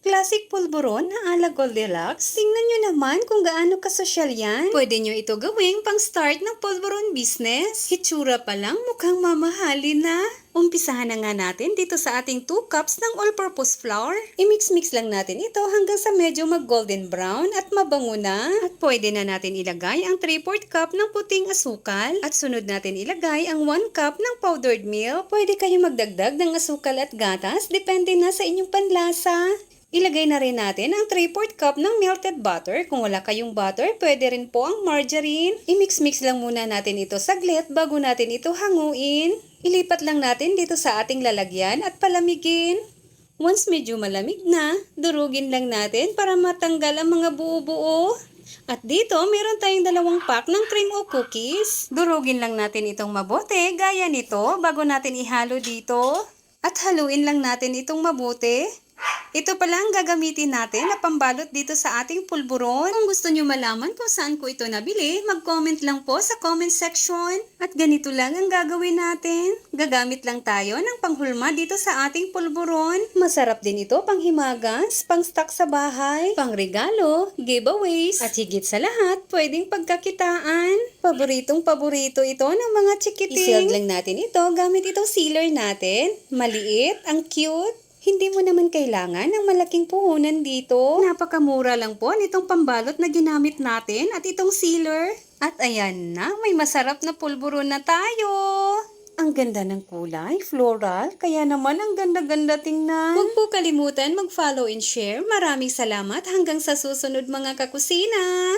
Classic pulburon na ala Goldilocks. Tingnan nyo naman kung gaano kasosyal yan. Pwede nyo ito gawing pang start ng pulburon business. Hitsura pa lang mukhang mamahalin na. Umpisahan na nga natin dito sa ating 2 cups ng all-purpose flour. I-mix-mix lang natin ito hanggang sa medyo mag-golden brown at mabango na. At pwede na natin ilagay ang 3/4 cup ng puting asukal. At sunod natin ilagay ang 1 cup ng powdered milk. Pwede kayo magdagdag ng asukal at gatas, depende na sa inyong panlasa. Ilagay na rin natin ang 3/4 cup ng melted butter. Kung wala kayong butter, pwede rin po ang margarine. I-mix-mix lang muna natin ito saglit bago natin ito hanguin. Ilipat lang natin dito sa ating lalagyan at palamigin. Once medyo malamig na, durugin lang natin para matanggal ang mga buo-buo. At dito, meron tayong 2 pack ng cream o cookies. Durugin lang natin itong mabuti, gaya nito, bago natin ihalo dito. At haluin lang natin itong mabuti. Ito pala ang gagamitin natin na pambalot dito sa ating pulburon. Kung gusto nyo malaman kung saan ko ito nabili, mag-comment lang po sa comment section. At ganito lang ang gagawin natin. Gagamit lang tayo ng panghulma dito sa ating pulburon. Masarap din ito pang himagas, pang stock sa bahay, pang regalo, giveaways, at higit sa lahat, pwedeng pagkakitaan. Paboritong paborito ito ng mga chikiting. I-sealed lang natin ito gamit itong sealer natin. Maliit, ang cute. Hindi mo naman kailangan ng malaking puhunan dito. Napakamura lang po nitong pambalot na ginamit natin at itong sealer. At ayan na, may masarap na pulburon na tayo. Ang ganda ng kulay, floral, kaya naman ang ganda-ganda tingnan. Huwag po kalimutan mag-follow and share. Maraming salamat hanggang sa susunod mga kakusina.